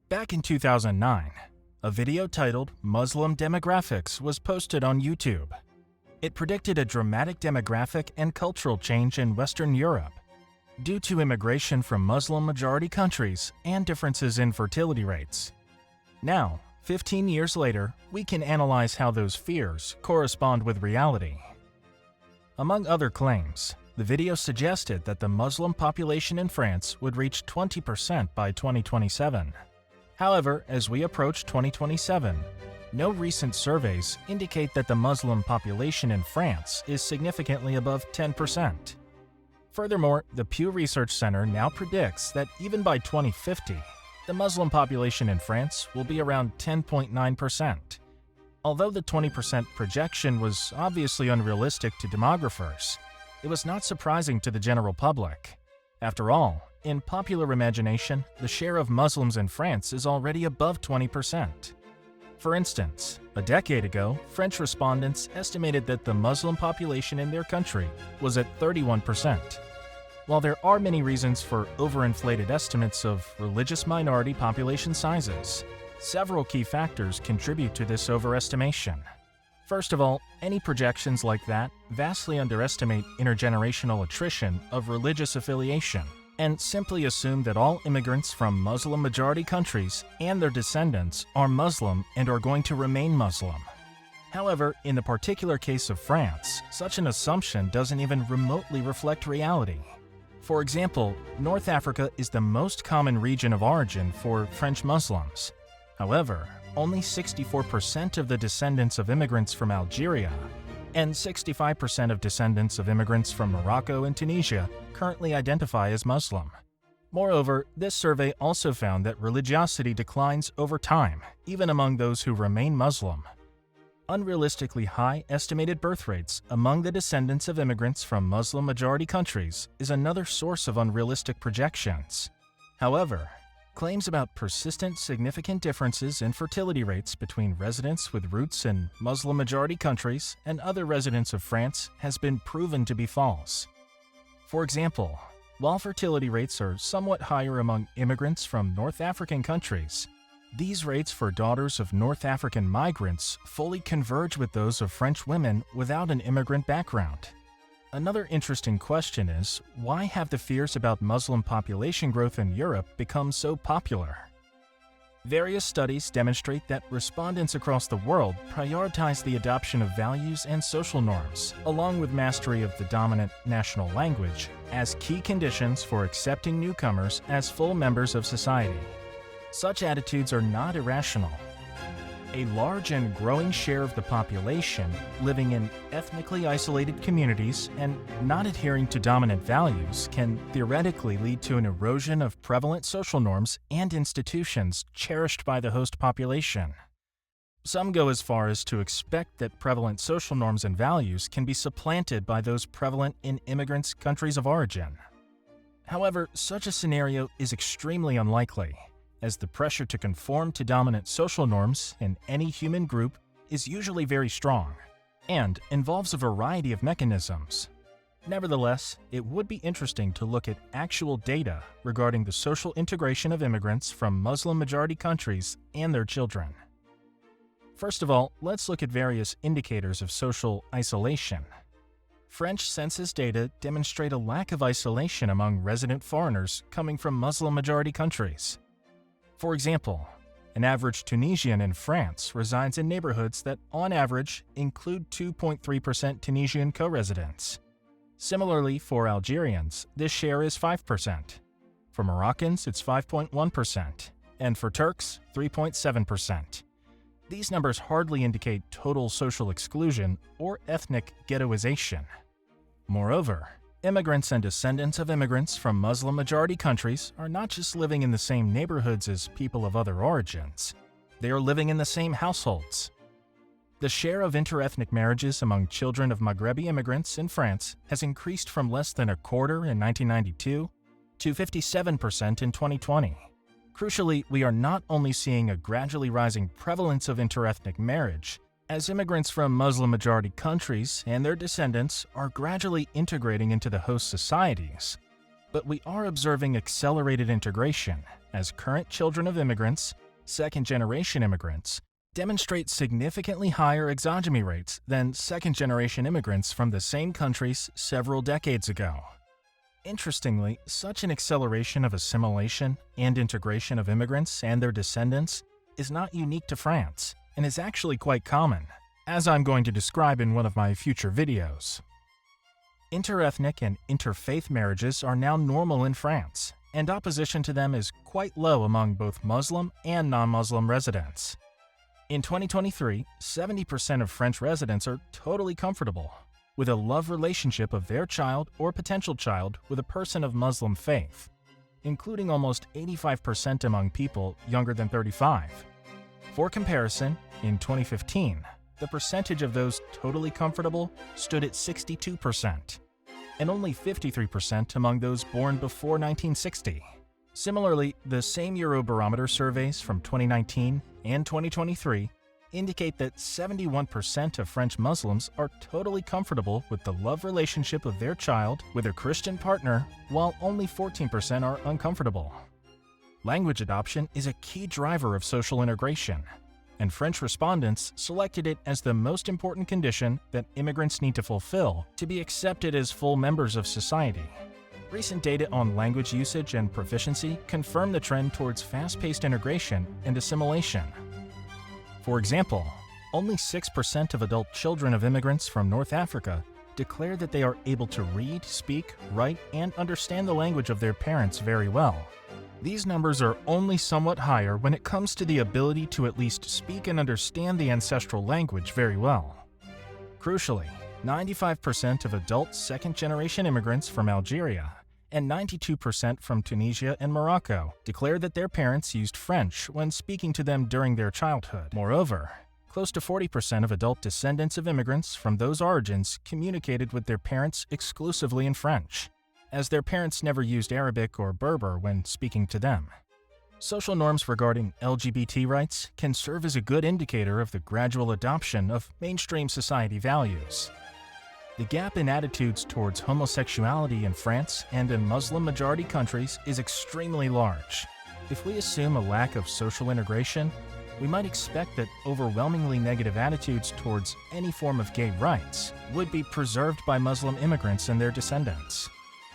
Back in 2009, a video titled Muslim Demographics was posted on YouTube. It predicted a dramatic demographic and cultural change in Western Europe due to immigration from Muslim-majority countries and differences in fertility rates. Now, 15 years later, we can analyze how those fears correspond with reality. Among other claims, the video suggested that the Muslim population in France would reach 20% by 2027. However, as we approach 2027, no recent surveys indicate that the Muslim population in France is significantly above 10%. Furthermore, the Pew Research Center now predicts that even by 2050, the Muslim population in France will be around 10.9%. Although the 20% projection was obviously unrealistic to demographers, it was not surprising to the general public. After all, in popular imagination, the share of Muslims in France is already above 20%. For instance, a decade ago, French respondents estimated that the Muslim population in their country was at 31%. While there are many reasons for overinflated estimates of religious minority population sizes, several key factors contribute to this overestimation. First of all, any projections like that vastly underestimate intergenerational attrition of religious affiliation and simply assume that all immigrants from Muslim-majority countries and their descendants are Muslim and are going to remain Muslim. However, in the particular case of France, such an assumption doesn't even remotely reflect reality. For example, North Africa is the most common region of origin for French Muslims. However, only 64% of the descendants of immigrants from Algeria and 65% of descendants of immigrants from Morocco and Tunisia currently identify as Muslim. Moreover, this survey also found that religiosity declines over time, even among those who remain Muslim. Unrealistically high estimated birth rates among the descendants of immigrants from Muslim-majority countries is another source of unrealistic projections. However, claims about persistent significant differences in fertility rates between residents with roots in Muslim-majority countries and other residents of France has been proven to be false. For example, while fertility rates are somewhat higher among immigrants from North African countries, these rates for daughters of North African migrants fully converge with those of French women without an immigrant background. Another interesting question is, why have the fears about Muslim population growth in Europe become so popular? Various studies demonstrate that respondents across the world prioritize the adoption of values and social norms, along with mastery of the dominant national language, as key conditions for accepting newcomers as full members of society. Such attitudes are not irrational. A large and growing share of the population living in ethnically isolated communities and not adhering to dominant values can theoretically lead to an erosion of prevalent social norms and institutions cherished by the host population. Some go as far as to expect that prevalent social norms and values can be supplanted by those prevalent in immigrants' countries of origin. However, such a scenario is extremely unlikely, as the pressure to conform to dominant social norms in any human group is usually very strong and involves a variety of mechanisms. Nevertheless, it would be interesting to look at actual data regarding the social integration of immigrants from Muslim-majority countries and their children. First of all, let's look at various indicators of social isolation. French census data demonstrate a lack of isolation among resident foreigners coming from Muslim-majority countries. For example, an average Tunisian in France resides in neighborhoods that, on average, include 2.3% Tunisian co-residents. Similarly, for Algerians, this share is 5%. For Moroccans, it's 5.1%, and for Turks, 3.7%. These numbers hardly indicate total social exclusion or ethnic ghettoization. Moreover, immigrants and descendants of immigrants from Muslim-majority countries are not just living in the same neighborhoods as people of other origins. They are living in the same households. The share of interethnic marriages among children of Maghrebi immigrants in France has increased from less than a quarter in 1992 to 57% in 2020. Crucially, we are not only seeing a gradually rising prevalence of interethnic marriage, as immigrants from Muslim-majority countries and their descendants are gradually integrating into the host societies, but we are observing accelerated integration as current children of immigrants, second-generation immigrants, demonstrate significantly higher exogamy rates than second-generation immigrants from the same countries several decades ago. Interestingly, such an acceleration of assimilation and integration of immigrants and their descendants is not unique to France and is actually quite common, as I'm going to describe in one of my future videos. Interethnic and interfaith marriages are now normal in France, and opposition to them is quite low among both Muslim and non-Muslim residents. In 2023, 70% of French residents are totally comfortable with a love relationship of their child or potential child with a person of Muslim faith, including almost 85% among people younger than 35. For comparison, in 2015, the percentage of those totally comfortable stood at 62%, and only 53% among those born before 1960. Similarly, the same Eurobarometer surveys from 2019 and 2023 indicate that 71% of French Muslims are totally comfortable with the love relationship of their child with their Christian partner, while only 14% are uncomfortable. Language adoption is a key driver of social integration, and French respondents selected it as the most important condition that immigrants need to fulfill to be accepted as full members of society. Recent data on language usage and proficiency confirm the trend towards fast-paced integration and assimilation. For example, only 6% of adult children of immigrants from North Africa declare that they are able to read, speak, write, and understand the language of their parents very well. These numbers are only somewhat higher when it comes to the ability to at least speak and understand the ancestral language very well. Crucially, 95% of adult second-generation immigrants from Algeria and 92% from Tunisia and Morocco declare that their parents used French when speaking to them during their childhood. Moreover, close to 40% of adult descendants of immigrants from those origins communicated with their parents exclusively in French, as their parents never used Arabic or Berber when speaking to them. Social norms regarding LGBT rights can serve as a good indicator of the gradual adoption of mainstream society values. The gap in attitudes towards homosexuality in France and in Muslim-majority countries is extremely large. If we assume a lack of social integration, we might expect that overwhelmingly negative attitudes towards any form of gay rights would be preserved by Muslim immigrants and their descendants.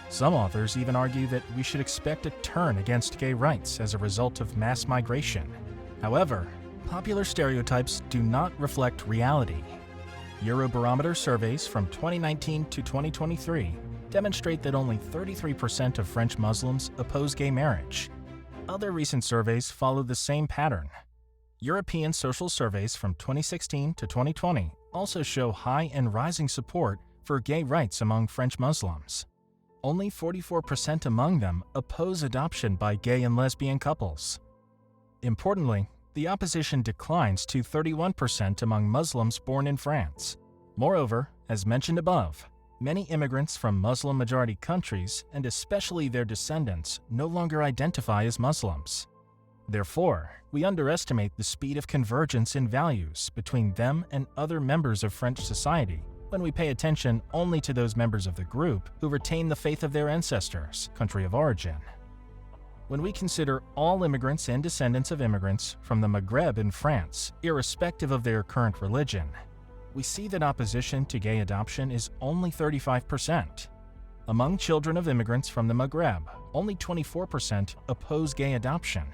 Some authors even argue that we should expect a turn against gay rights as a result of mass migration. However, popular stereotypes do not reflect reality. Eurobarometer surveys from 2019 to 2023 demonstrate that only 33% of French Muslims oppose gay marriage. Other recent surveys follow the same pattern. European social surveys from 2016 to 2020 also show high and rising support for gay rights among French Muslims. Only 44% among them oppose adoption by gay and lesbian couples. Importantly, the opposition declines to 31% among Muslims born in France. Moreover, as mentioned above, many immigrants from Muslim-majority countries, and especially their descendants, no longer identify as Muslims. Therefore, we underestimate the speed of convergence in values between them and other members of French society when we pay attention only to those members of the group who retain the faith of their ancestors' country of origin. When we consider all immigrants and descendants of immigrants from the Maghreb in France, irrespective of their current religion, we see that opposition to gay adoption is only 35%. Among children of immigrants from the Maghreb, only 24% oppose gay adoption.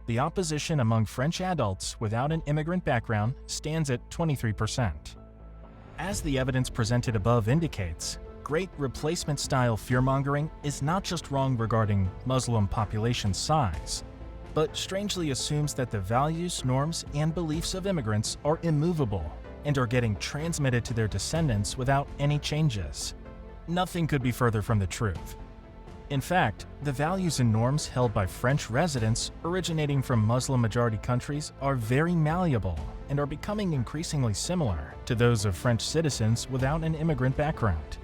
The opposition among French adults without an immigrant background stands at 23%. As the evidence presented above indicates, great replacement-style fear-mongering is not just wrong regarding Muslim population size, but strangely assumes that the values, norms, and beliefs of immigrants are immovable and are getting transmitted to their descendants without any changes. Nothing could be further from the truth. In fact, the values and norms held by French residents originating from Muslim-majority countries are very malleable and are becoming increasingly similar to those of French citizens without an immigrant background.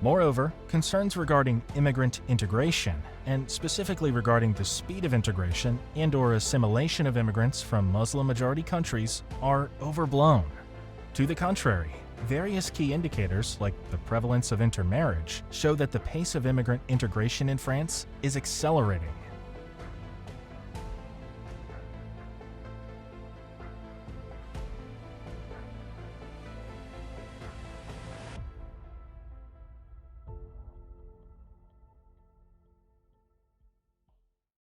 Moreover, concerns regarding immigrant integration, and specifically regarding the speed of integration and/or assimilation of immigrants from Muslim-majority countries, are overblown. To the contrary, various key indicators, like the prevalence of intermarriage, show that the pace of immigrant integration in France is accelerating.